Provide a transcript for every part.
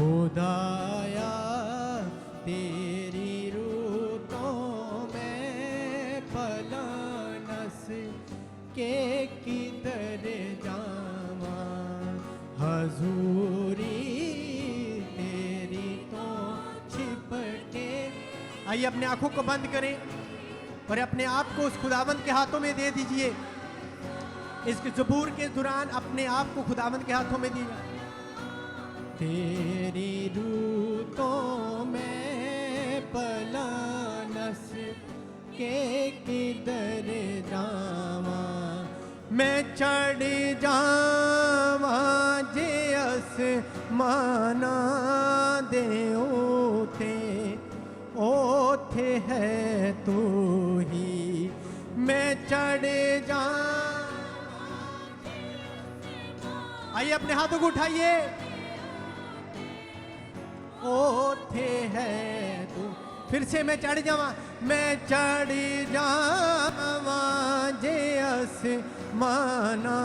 खुदाया तेरी रूतों में पलानस के किधर जावा, हजूरी तेरी तो छिपके। आइए अपने आंखों को बंद करें और अपने आप को उस खुदावंद के हाथों में दे दीजिए। इस ज़बूर के दौरान अपने आप को खुदावंद के हाथों में दीजिए। तेरी रूतों में पलानस के किधर जावा, मैं चढ़ जावा जे आसमाना दे ओथे, ओथे है तू ही। मैं चढ़ जा। आइए अपने हाथों को उठाइए। ओथे है तू। फिर से मैं चढ़ जावा, मैं चढ़ जावा जे आसमाना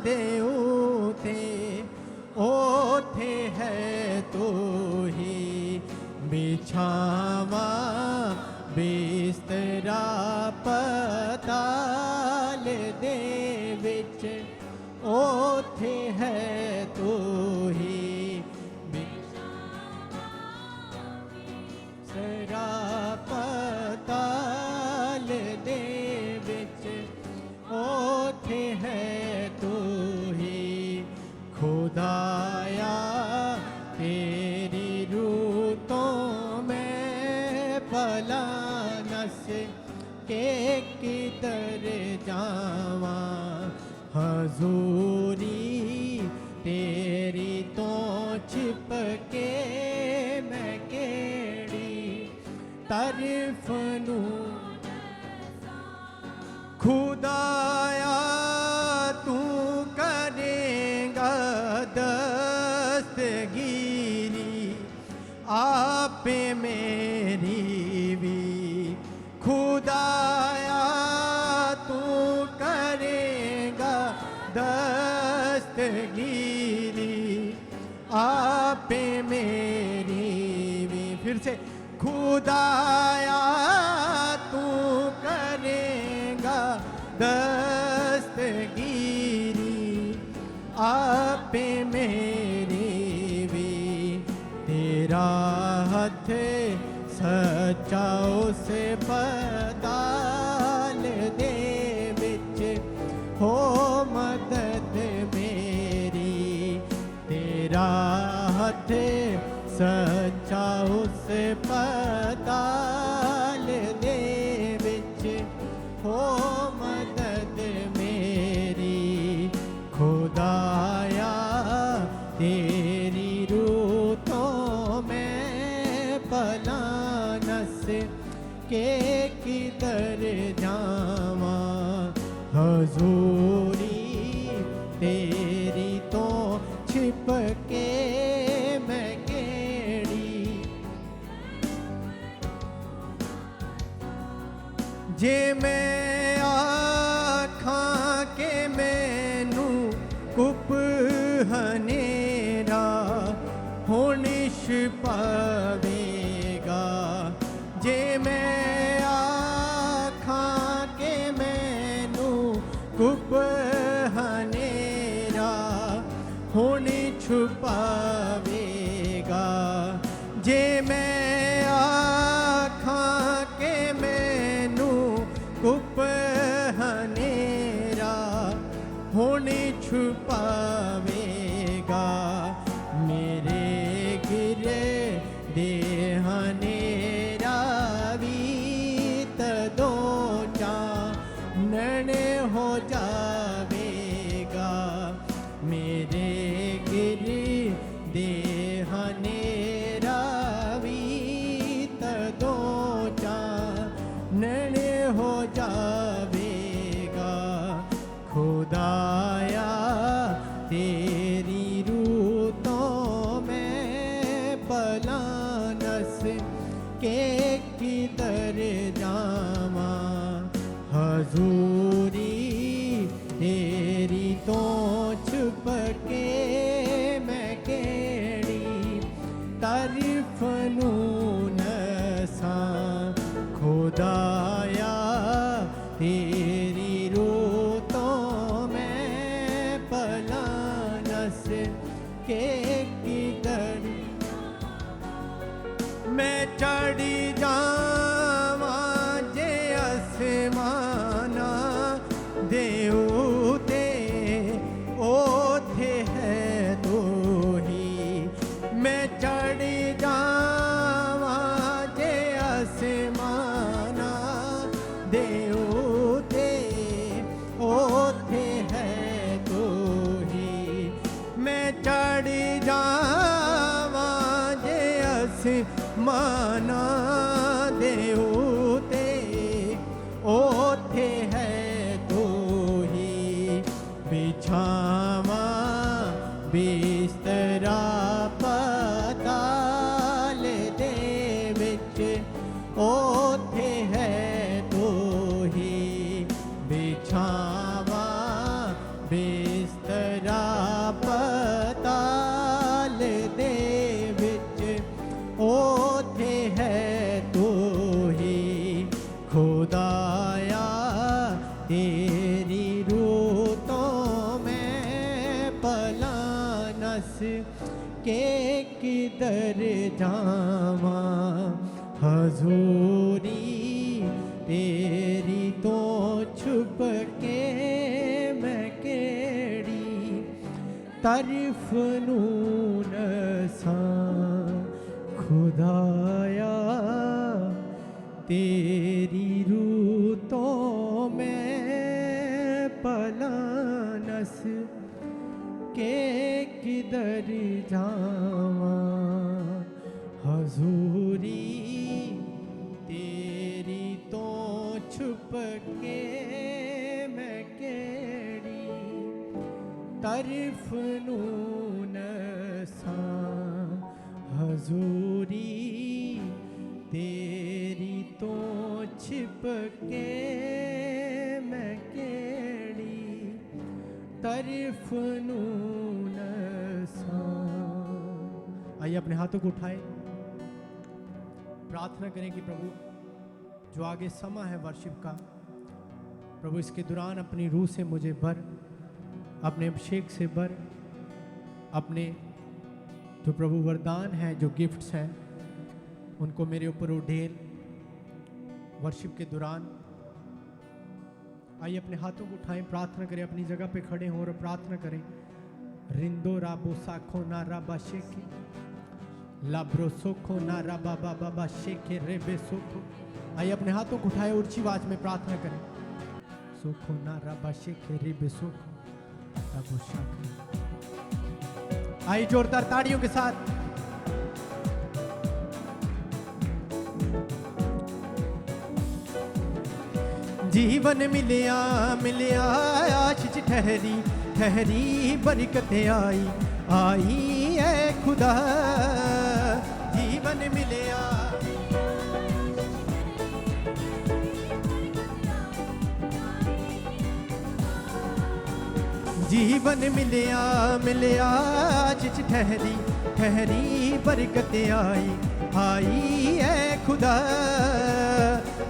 दे ओथे, ओथे है तू ही। बिछावा बिस्तरा पताल दे विच, ओथे है तू ही। बिस्तरा पताल दे विच, ओथे है तू ही। खुदाया तेरी रूतों में पलानस के किधर जावा, हजूरी तेरी तो छिपके मैं केड़ी तारीफ नू। खुदाया तू करेगा दस्तगीरी आपे मेरी भी। खुदाया तू करेगा दस्तगीरी आपे मेरी भी। फिर से खुदाया तू करेगा दस्तगीरी आपे मेरी भी। तेरा हाथ सच्चा उसे बदाल दे विच हो मदद मेरी। तेरा हाथ सच्चा उसे बदाल दे विच हो मदद मेरी। खुदाया तेरी रूतों में पलानस के किधर जावा, हजूरी तेरी तो छिपके मैं केड़ी। जे मैं आखां के मैनू कुप हनेरा होनिश पावेगा। जे मैं आखां के मैनू कुप हनेरा होनी छुपावेगा। जे मैं आखां के मैनू कुप हनेरा होनी छुपावेगा। मेरे गिरे देह हनेरा भी तदो चानन हो जावेगा। मेरे गिरे देह हनेरा भी तदो चानन हो जावेगा। खुदाया तेरी रूतों में पलानस के किधर जावा, हजूरी तेरी तो छुपके मैं केड़ी। खुदाया तेरी रूतों में पला नस के किधर मैं चढ़ी जावा जे आसमाना देऊ ते ओथे है तो ही मैं चढ़ी जावा जे आसमाना देऊ ते ओथे है तो ही मैं चढ़ी जावा जे आसमाना देऊ ते ओथे है तो ही बिछावा बिस्तरा पताल दे विच ओथे है तो ही बिछावा बिस्तरा पताल दे विच ओथे है तो ही खुदाया तेरी रूतों में पला नस के किधर जावा हजूरी तेरी तो छुप के मैं केड़ी तरफ नून सा खुदाया तेरी रूतों में पला नस के किधर जावा हजूरी तेरी तो छुप के मैं केड़ी तरफ नून सा हजूरी तेरी तो छिप के मैं केड़ी तरफ नून सा। आइए अपने हाथों को उठाए, प्रार्थना करें कि प्रभु जो आगे समा है वर्शिप का, प्रभु इसके दौरान अपनी रूह से मुझे भर, अपने अभिषेक से भर, अपने जो प्रभु वरदान हैं, जो गिफ्ट्स हैं, उनको मेरे ऊपर उड़ेल वर्शिप के दौरान। आइए अपने हाथों को उठाएं, प्रार्थना करें, अपनी जगह पे खड़े हों और प्रार्थना करें। रिंदो राबो साखो ना राबा शेखे लाब्रो सोखो ना राबा बाबा बा शेखे रेबे सोखो। आइए अपने हाथों को उठाए, ऊंची आवाज में प्रार्थना करें। सोखो ना राबा शेखे रेबे सोखो राबो शाखे। आइए जोरदार ताड़ियों के साथ जीवन मिलिया मिलिया आशीष ठहरी ठहरी बरकत आई आई है खुदा। जीवन मिलिया जीवन मिलिया मिलिया आशीष ठहरी ठहरी बरकत आई है खुदा।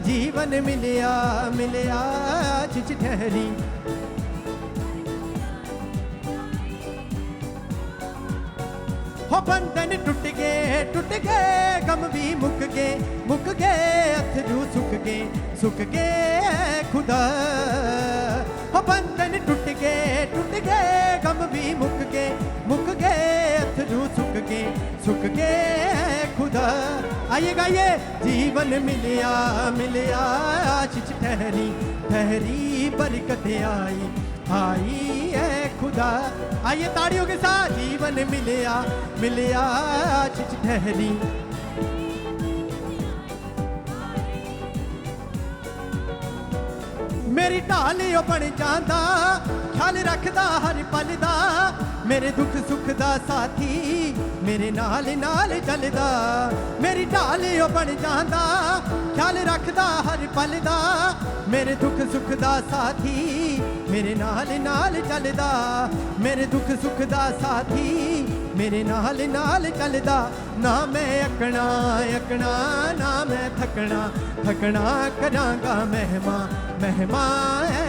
जीवन मिलिया मिलिया आशीष ठहरी हो बंधन टूट गए गम भी मुक गए अथरू सुख गए खुदा। हो बंधन टूट गए गम भी मुक गए अथरू सुख गए खुदा। आइए गाइए, जीवन मिलिया मिलिया आशीष ठहरी ठहरी बरकत आई है खुदा। आइए ताड़ियों के साथ, जीवन मिलिया मिलिया आशीष ठहरी मेरी ढाल ओ बन जांदा ख्याल रखदा हर पल दा। मेरे दुख सुख दा साथी मेरे नाल नाल चलदा। मेरी ढाल ओ बन जांदा ख्याल रखदा हर पल दा। मेरे दुख सुख दा साथी मेरे नाल नाल चलदा। मेरे दुख सुख दा साथी मेरे नाल नाल चलदा, ना मैं अकना अकना ना मैं थकना थकना, करांगा महिमा महिमा है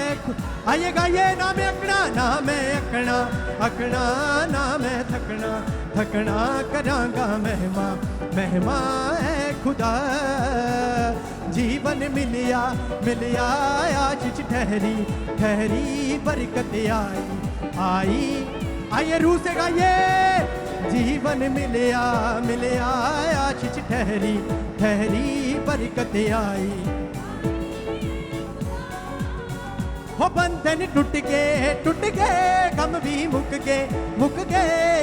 आइए गाइए, ना मैं अकना ना मैं अकना अकना ना मैं थकना थकना, करांगा महिमा महिमा है खुदा। जीवन मिलिया मिलिया आश च ठहरी ठहरी बरकत आई आई, आइए रूह से गाइए। जीवन मिलिया मिलिया आश च ठहरी ठहरी बरकत आई, हो बंधन टूट गए गम भी मुक गए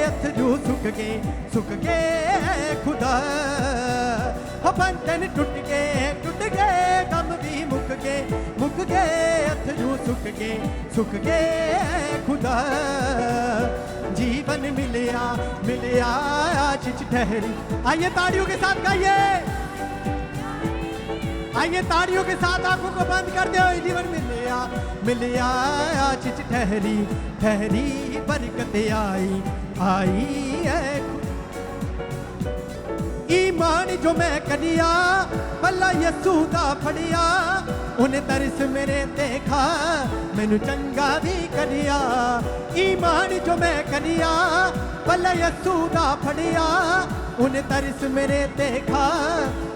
अथरू सुख गए खुदा। हो बंधन टूट गए गम भी मुक गए अथरू सुख गए खुदा। जीवन मिलिया मिलिया आश च ठहरी, आइए ताड़ियों के साथ गाइए, आइए ताड़ियों के साथ आंखों को बंद कर दो। जीवन मिलिया मिलिया आश च ठहरी ठहरी बरकत आई आई है। ईमान जो मैं करिया भला यसू दा फड़िया, उन्हें तरस मेरे देखा मैनू चंगा भी करिया। ईमान जो मैं करिया भला यसू दा फड़िया, उन्हें तरस मेरे देखा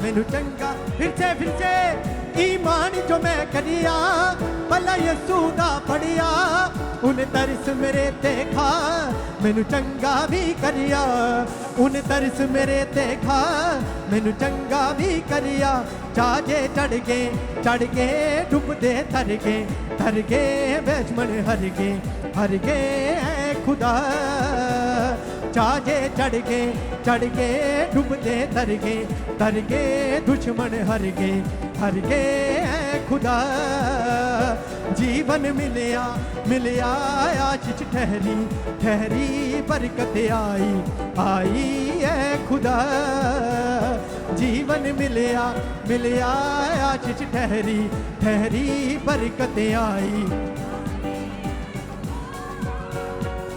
मैनू चंगा। फिर से ईमान जो मैं करिया भला यसू दा फड़िया, उन्हें तरस मेरे देखा मैनू चंगा भी करिया। उन्हें तरस मेरे देखा मैनू चंगा भी करिया। चाजे चढ़ के डुबदे तर गए बेचमन हर गए खुदा। चाजे चढ़ के डुबदे तर गए दुश्मन हर गए खुदा। जीवन मिलिया मिलिया आश च ठहरी ठहरी बरकत आई है खुदा। जीवन मिलिया मिलिया आश च ठहरी ठहरी बरकत आई,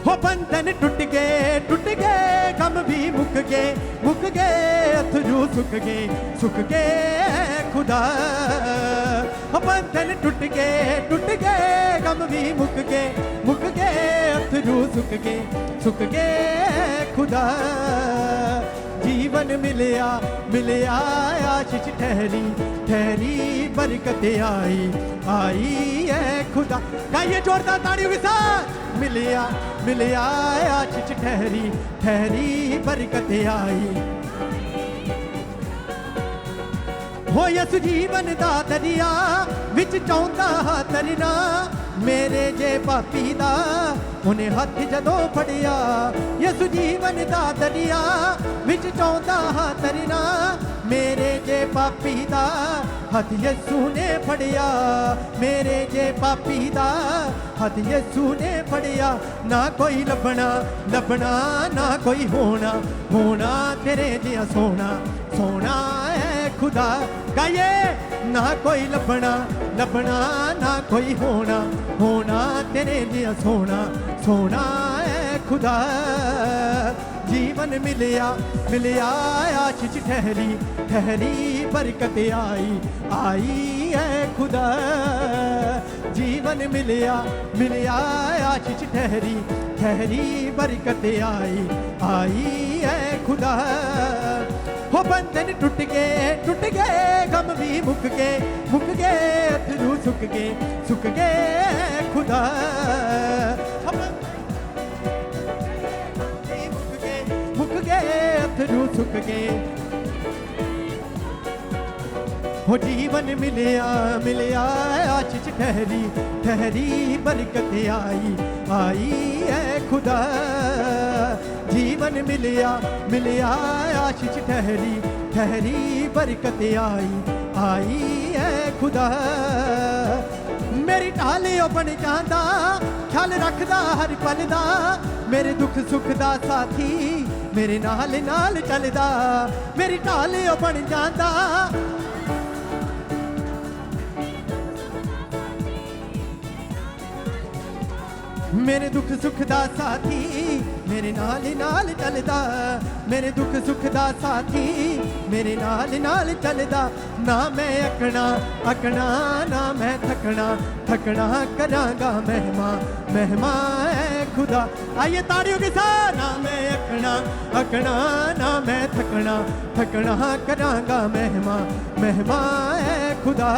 हो बंधन टूट गए गम भी मुक गए अथरू सुख गए खुदा। हो बंधन टूट गए गम भी मुक गए अथरू सुख गए खुदा। जीवन मिलिया मिलिया आश च ठहरी ठहरी बरकत आई है खुदा। गाइए जोरदार ताड़ियों के साथ, मिलिया मिलिया आश च ठहरी ठहरी बरकत आई। हो यस जीवन दा दरिया विच चाहुंदा तरना, मेरे जे पापी दा उन्हें हथ जदों फड़िया। यसु जीवन दा दरिया विच चाहुंदा तरना, मेरे जे पापी दा हथ यसू ने फड़िया। मेरे जे पापी दा हथ यसू ने फड़िया। ना कोई लभना ना कोई होना तेरे जिया सोना है खुदा। गाइए, ना कोई लभना ना कोई होना तेरे जिया सोना है खुदा। जीवन मिलिया आश च ठहरी बरकत आई है खुदा। जीवन मिलिया आश च ठहरी बरकत आई है खुदा। हो बंधन टूट गए गम भी मुक गए अथरू सुख गए खुदा। मुक गए अथरू सुख गए। हो जीवन मिलिया आश च ठहरी बरकत आई है खुदा। जीवन मिलिया आश च ठहरी बरकत आई है खुदा। मेरी ढाले बन जांदा ख्याल रखदा हर पल दा। मेरे दुख सुख दा साथी मेरे नाल चलदा। मेरी ढाले बन जांदा मेरे दुख सुख दा साथी मेरे नाल नाल चलदा, मेरे दुख सुख दा साथी मेरे नाल नाल चलदा। ना मैं अकना अकना ना मैं थकना थकना, करांगा महिमा महिमा है खुदा। आइए ताड़ियों के साथ। ना मैं अकना अकना ना मैं थकना थकना, करांगा महिमा महिमा है खुदा।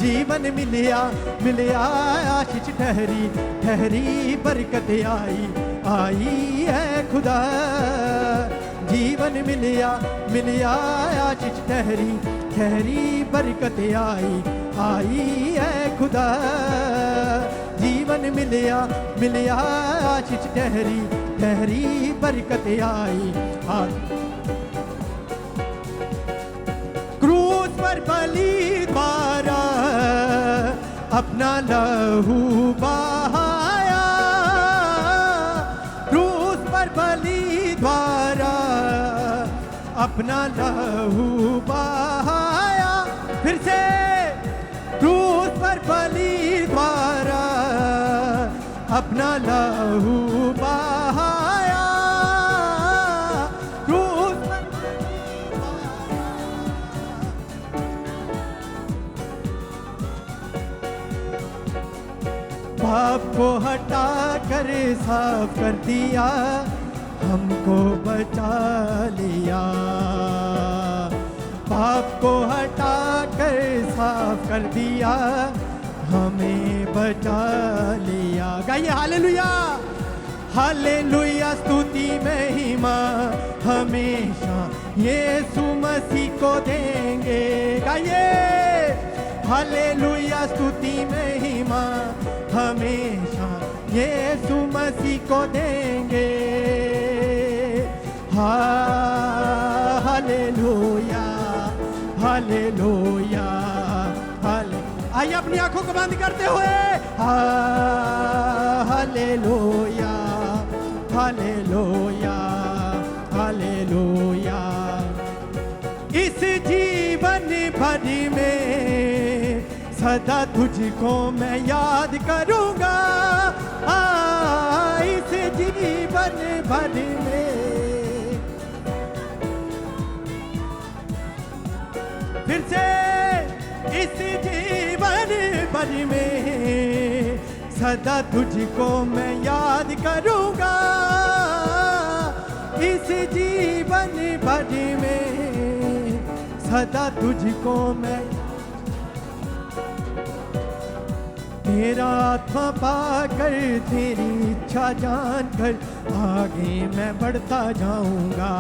जीवन मिलिया मिलिया आशीष ठहरी ठहरी, बरकत आई आई है खुदा। जीवन मिलिया मिलिया आशीष ठहरी ठहरी, बरकत आई आई है खुदा। जीवन मिलिया मिलिया आशीष ठहरी ठहरी, बरकत आई आई। क्रूस पर बलि द्वारा अपना लहू बहाया, क्रूस पर बलि द्वारा अपना लहू बहाया। फिर से क्रूस पर बलि द्वारा अपना लहू बहाया, क्रूस पर पाप को हटा कर साफ कर दिया, हमको बचा लिया। पाप को हटा कर साफ कर दिया, हमें बचा लिया। गाइए हालेलुया हालेलुया, स्तुति महिमा हमेशा यीशु मसीह को देंगे। गाइए हालेलुया, स्तुति महिमा हमेशा यीशु मसीह को देंगे। हालेलुया हालेलुया हाले। आइए अपनी आंखों को बंद करते हुए हालेलुया हालेलुया हालेलुया। इस जीवन भर में सदा तुझको मैं याद करूंगा। इस जीवन भर में, फिर से इस जीवन भर में सदा तुझको मैं याद करूंगा। इस जीवन भर में सदा तुझको मैं, तेरा आत्मा पाकर तेरी इच्छा जानकर आगे मैं बढ़ता जाऊंगा।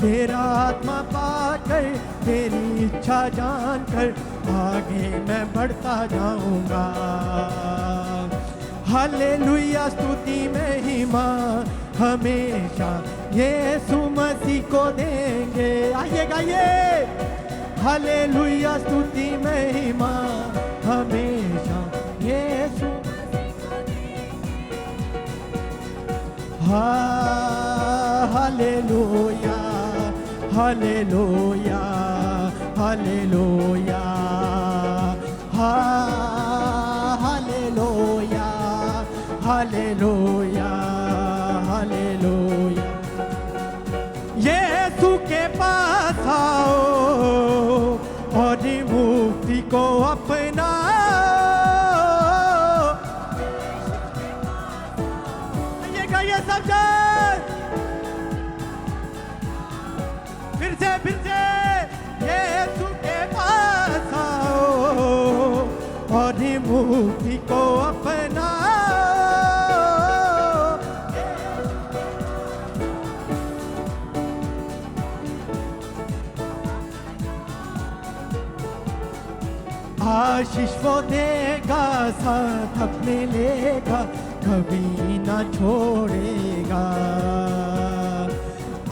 तेरा आत्मा पाकर तेरी इच्छा जानकर आगे मैं बढ़ता जाऊंगा। हालेलुया, स्तुति महिमा हमेशा यीशु मसीह को देंगे। आइए गाइए हालेलुया, स्तुति महिमा हमेशा यीशु। हालेलुया हालेलुया हालेलुया हालेलुया हालेलुया हालेलुया। यीशु के पास आओ और मुक्ति को अपनाओ। ये गाइए सब जन, फिर से यीशु के पास आओ और मुक्ति को अपनाओ। आशीष वो देगा, साथ अपने लेगा, कभी ना छोड़ेगा।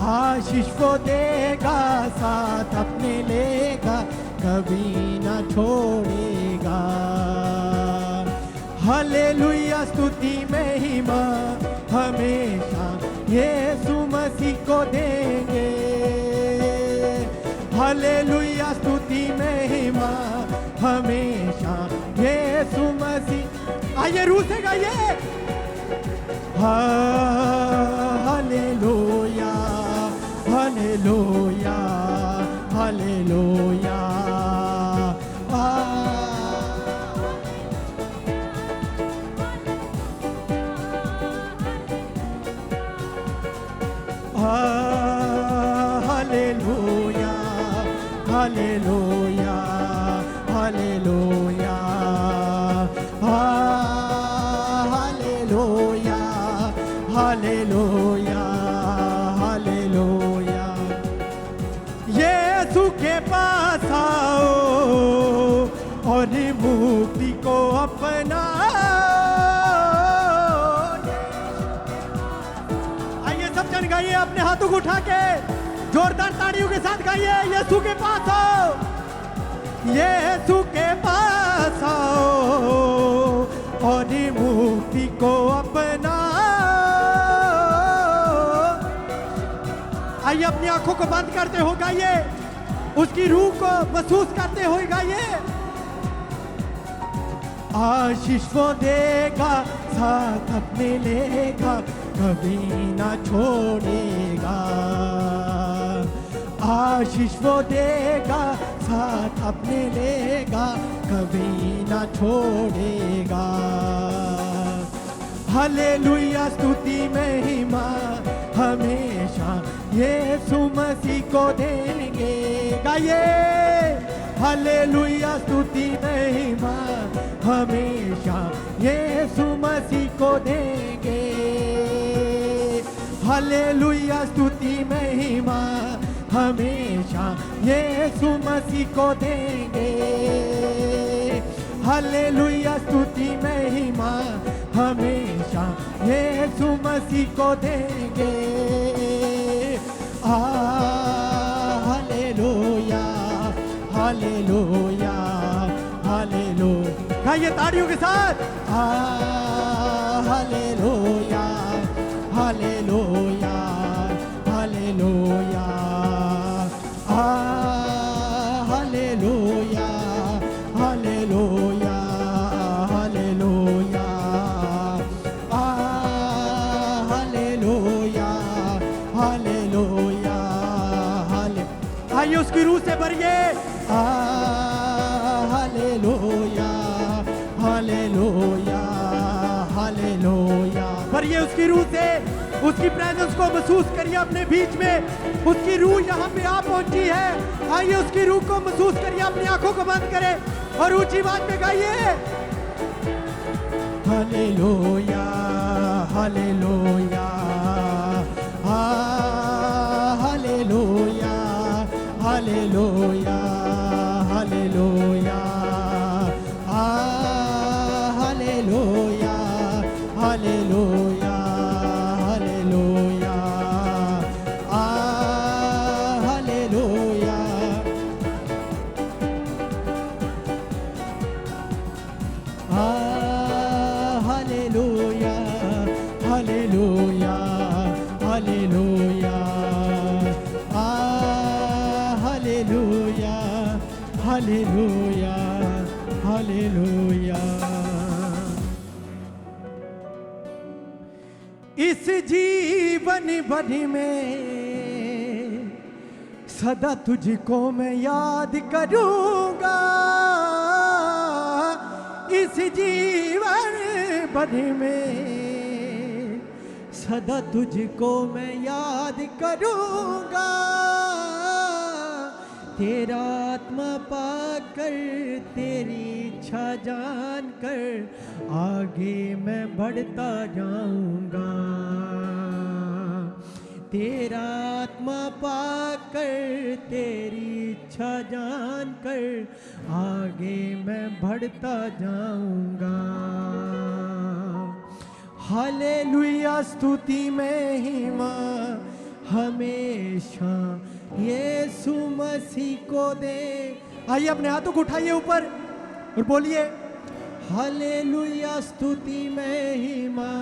आशीष वो देगा, साथ अपने लेगा, कभी ना छोड़ेगा। हालेलुया, स्तुति महिमा हमेशा यीशु मसीह को देंगे। हालेलुया, स्तुति महिमा हमेशा यीशु मसीह। आइए रूह से गाइए। हालेलुया हालेलुया हालेलुया। हालेलुया हालेलुया हालेलुया हालेलुया हालेलुया हालेलुया। यीशु के पास आओ और मुक्ति को अपनाओ। आइए सब जन गाइए, अपने हाथों को उठा के जोरदार ताड़ियों के साथ गाइए। यीशु के पास आओ, यीशु के पास आओ और मुक्ति को अपनाओ। आइए अपनी आंखों को बंद करते हो गाइए, उसकी रूह को महसूस करते हुए गाइए। आशीष वो देगा, साथ अपने लेगा, कभी ना छोड़ेगा। आशीष वो देगा, साथ अपने लेगा, कभी ना छोड़ेगा। हालेलुया स्तुति महिमा हमेशा यीशु मसीह को देंगे। गाइए हालेलुया स्तुति महिमा हमेशा यीशु मसीह को देंगे। हालेलुया स्तुति महिमा हमेशा यीशु मसीह को देंगे। हालेलुया स्तुति महिमा हमेशा यीशु मसीह को देंगे। हालेलुया हालेलुया हालेलुया। गाइए ताड़ियों के साथ। हालेलुया हालेलुया हालेलुया हालेलुया हालेलुया हालेलुया हालेलुया हालेलुया हाले। आइए उसकी रूह से भरिए। हालेलुया हालेलुया हालेलुया। भरिए उसकी रूह से, उसकी प्रेजेंस को महसूस करिए अपने बीच में। उसकी रूह यहाँ पे आ पहुंची है। आइए उसकी रूह को महसूस करिए, अपनी आंखों को बंद करें और ऊंची आवाज में गाइए। हालेलुया हालेलुया हालेलुया हालेलुया हालेलुया हालेलुया हालेलुया हालेलुया हालेलुया। हालेलुया हालेलुया हालेलुया हालेलुया हालेलुया हालेलुया। इस जीवन भर में सदा तुझको मैं याद करूंगा। इस जीवन भर में सदा तुझको मैं याद करूंगा। तेरा आत्मा पाकर, तेरी इच्छा जानकर आगे मैं बढ़ता जाऊंगा। तेरा आत्मा पाकर, तेरी इच्छा जानकर आगे मैं बढ़ता जाऊंगा। हालेलुया स्तुति महिमा हमेशा यीशु मसीह को दे। आइए अपने हाथों को उठाइए ऊपर और बोलिए हालेलुया स्तुति महिमा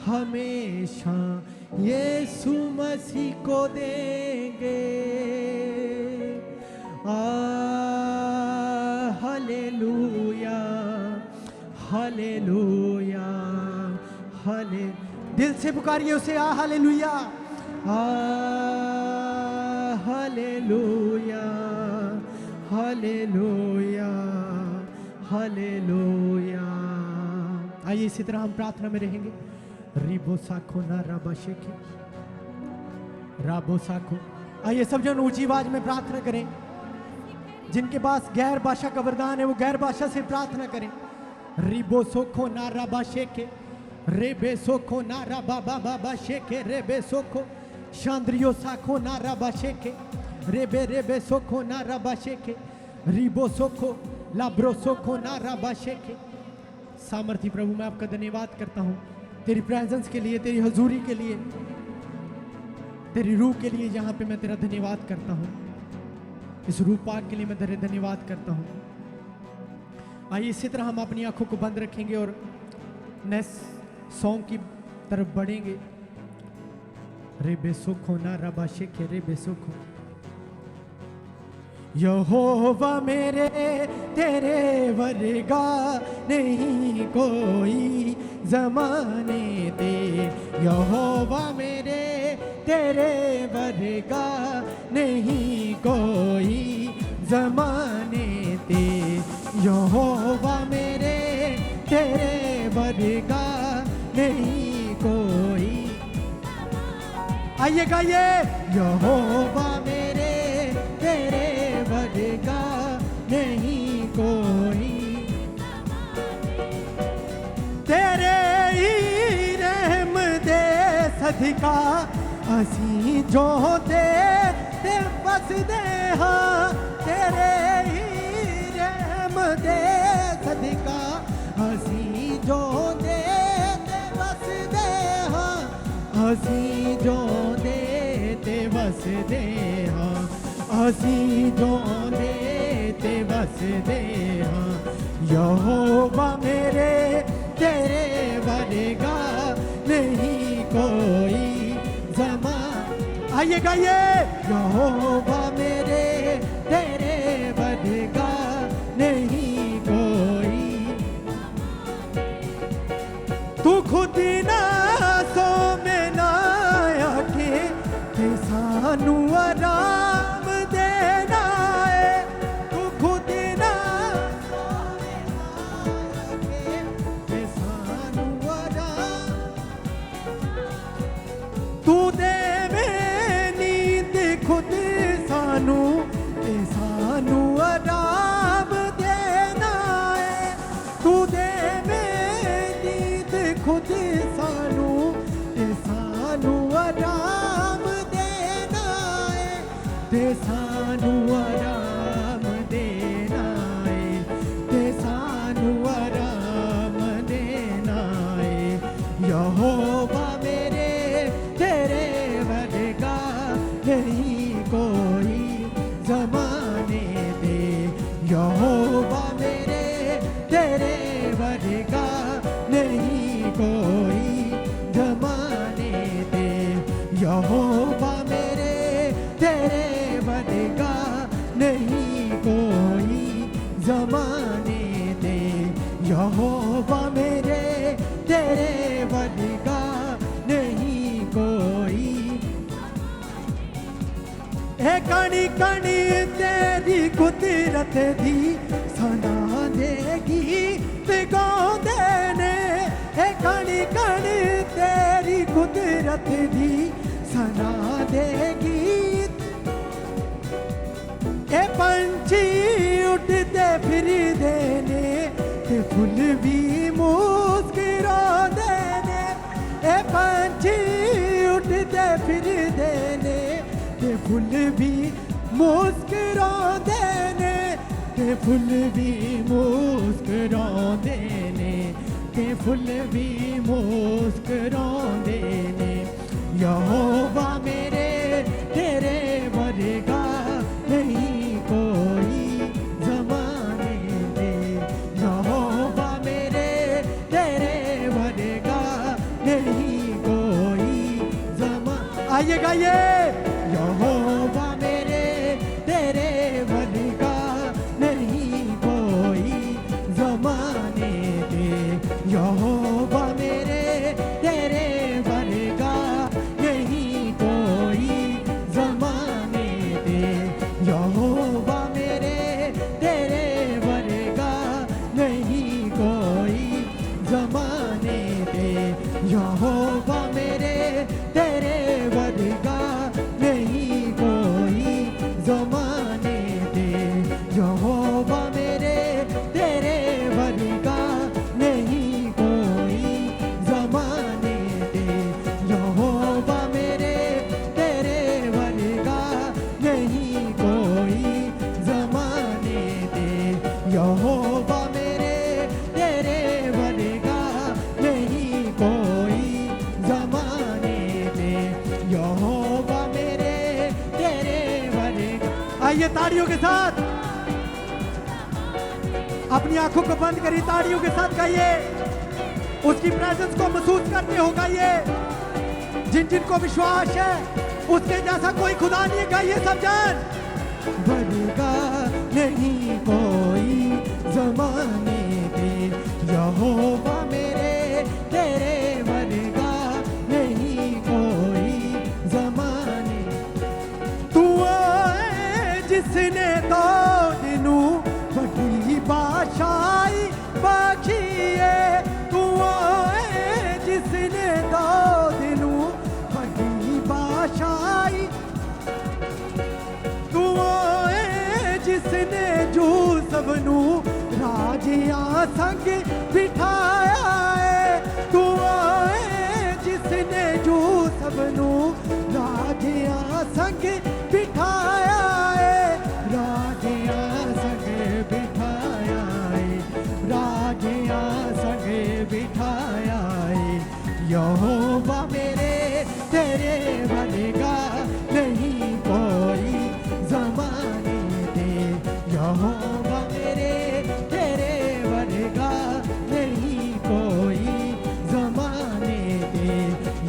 हमेशा यीशु मसीह को देंगे। हालेलुया हालेलुया, हाले दिल से पुकारिए उसे, हालेलुया, हालेलुया, हालेलुया, हालेलुया। आइए इसी तरह हम प्रार्थना में रहेंगे। रिबो साखो ना रबा शेखे, राबो साखो। आइए सब जन ऊंची आवाज में प्रार्थना करें। जिनके पास गैर भाषा का वरदान है वो गैर भाषा से प्रार्थना करें। रिबो सोखो ना रबा शेखे, रेबे सोखो ना रबा बाबा बा शेखे, रेबे सोखो शांद्रियो साखो ना रबा शेखे, रेबे रेबे सोखो ना रबा शेखे, रिबो सोखो लाब्रो सोखो ना रबा शेखे। सामर्थी प्रभु मैं आपका धन्यवाद करता हूँ तेरी प्रेजेंस के लिए, तेरी हजूरी के लिए, तेरी रूह के लिए, जहाँ पे मैं तेरा धन्यवाद करता हूँ। इस रूह पाक के लिए मैं तेरे धन्यवाद करता हूँ। आइए इसी तरह हम अपनी आंखों को बंद रखेंगे और नेक्स्ट सॉन्ग की तरफ बढ़ेंगे। रेबे सुखो ना रबा शेखे, रेबे सुखो। यहोवा मेरे तेरे वर्गा नहीं कोई ज़माने दे, यहोवा मेरे तेरे वर्गा नहीं कोई ज़माने दे, यहोवा मेरे तेरे वर्गा नहीं कोई। आइए गाइए, यहोवा मेरे तेरे वर्गा नहीं कोई, तेरे ही रहम दे सदका असी जो दे ते बस दे, हाँ तेरे ही रहम दे सदका असी जो दे ते बस दे, हाँ असी जो दे ते बस दे, हाँ असी जो दे ते बस दे, हाँ यहोवा मेरे तेरे वर्गा नहीं कोई ज़मा। आइए गाइए, यहोवा मेरे तेरे वर्गा नहीं कोई, तू खुद ना सो में ना आके ते सानू आराम देना है, तू खुद ना सो में ना आके ते सानू आराम, तू दे में नींद खुद सानू ते सानू आराम देना है, तू दे में नींद खुद सानू ते सानू आराम देना है, ते सानू आराम देना है, ते सानू आराम देना है। यहोवा मेरे तेरे वर्गा नहीं कोई ज़माने दे, यहोवा मेरे तेरे वर्गा नहीं कोई ज़माने दे, यहोवा मेरे तेरे वर्गा नहीं कोई ज़माने दे, यहोवा मेरे तेरे वर्गा नहीं कोई। ए कणी कणी तेरी कुदरत दी सना देगी गाँदे ने, ए कणी कणी तेरी कुदरत दी सना देगी, ए पंछी उड़ते फिरदे ने ते फुल भी मुस्कुरांदे ने, ए पंछी उड़ते फिरदे ने ते फुल भी मुस्कुरांदे ने, ते फुल भी मुस्कुरांदे ने, ते फुल भी मुस्कुरांदे ने। यहोवा मेरे तेरे वर्गा नहीं कोई ज़माने दे, यहोवा मेरे तेरे वर्गा नहीं कोई ज़मा। आइए गाइए, यहोवा मेरे तेरे वर्गा नहीं कोई ज़माने दे, आइए ताड़ियों के साथ अपनी आंखों को बंद करिए, ताड़ियों के साथ गाइए, उसकी प्रेजेंस को महसूस करते हो गाइए। जिन जिनको विश्वास है उसके जैसा कोई खुदा नहीं है, गाइए सब जन। बनेगा नहीं कोई ज़माने पे यहोवा मेरे तेरे बनेगा नहीं कोई ज़माने। तू है जिसने दो दिनों बड़ी बादशाही बख्शी है, तू है जिसने दो दिनों बड़ी बादशाही, तू है जिसने जो सबनू राजियां संग बिठाया है, तू है जिसने जो सबनू राजियां संग बिठाया है, राजियां संग बिठाया है, राजियां संग बिठाया है। यहोवा मेरे तेरे बनेगा नहीं कोई ज़माने दे, यहोवा मेरे तेरे बनेगा नहीं कोई ज़माने दे,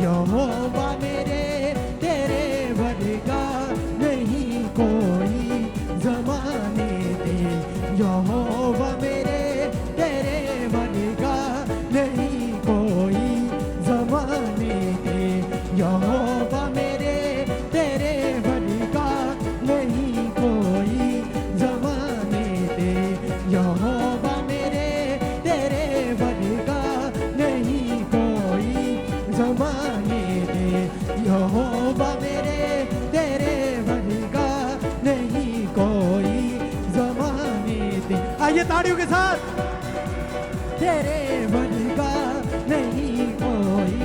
यहोवा मेरे तेरे बनेगा नहीं कोई ज़माने दे, यहोवा मेरे तेरे बनेगा नहीं कोई ज़माने दे, यहोवा मेरे तेरे बनेगा नहीं कोई ज़माने दे, यहोवा मेरे तेरे बनेगा नहीं कोई ज़माने दे, यहोवा मेरे तेरे बनेगा नहीं कोई ज़माने दे। आइए ताड़ियों के साथ तेरे बनेगा नहीं कोई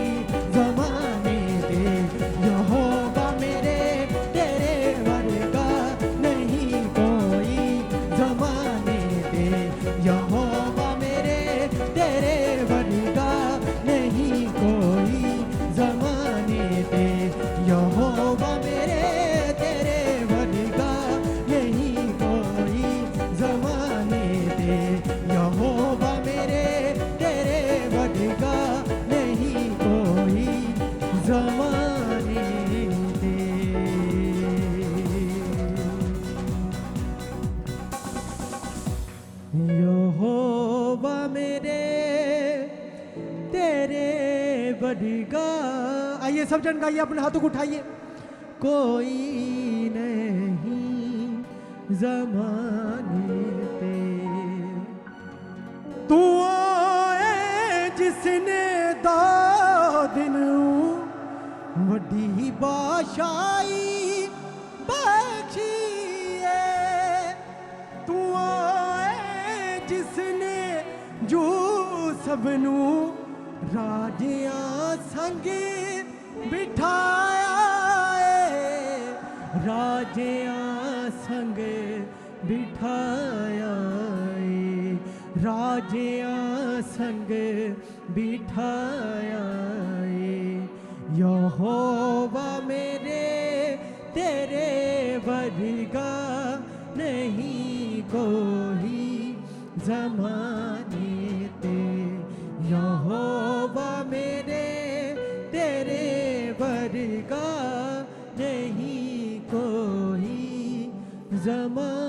ज़माने दे, यहोवा मेरे तेरे बनेगा नहीं कोई ज़माने दे, यहोवा मेरे तेरे बनेगा नहीं कोई ज़माने दे, यहोवा मेरे तेरे बनेगा नहीं कोई ज़माने दे, यहोवा मेरे तेरे बनेगा नहीं कोई ज़माने दे। यहोवा मेरे तेरे बनेगा, आइए सब जन गाइए, अपने हाथों को उठाइए। कोई नहीं ज़माने पे। तू है जिसने दो दिन वड्डी बादशाही बख्शी है, तू है जिसने जो सबनू राजियां संग बिठाया है, राजियां संग बिठाया है, राजियां संग बिठाया है। यहोवा मेरे तेरे बनेगा नहीं कोई ज़माने ते, यहोवा मेरे तेरे बनेगा नहीं कोई ज़माने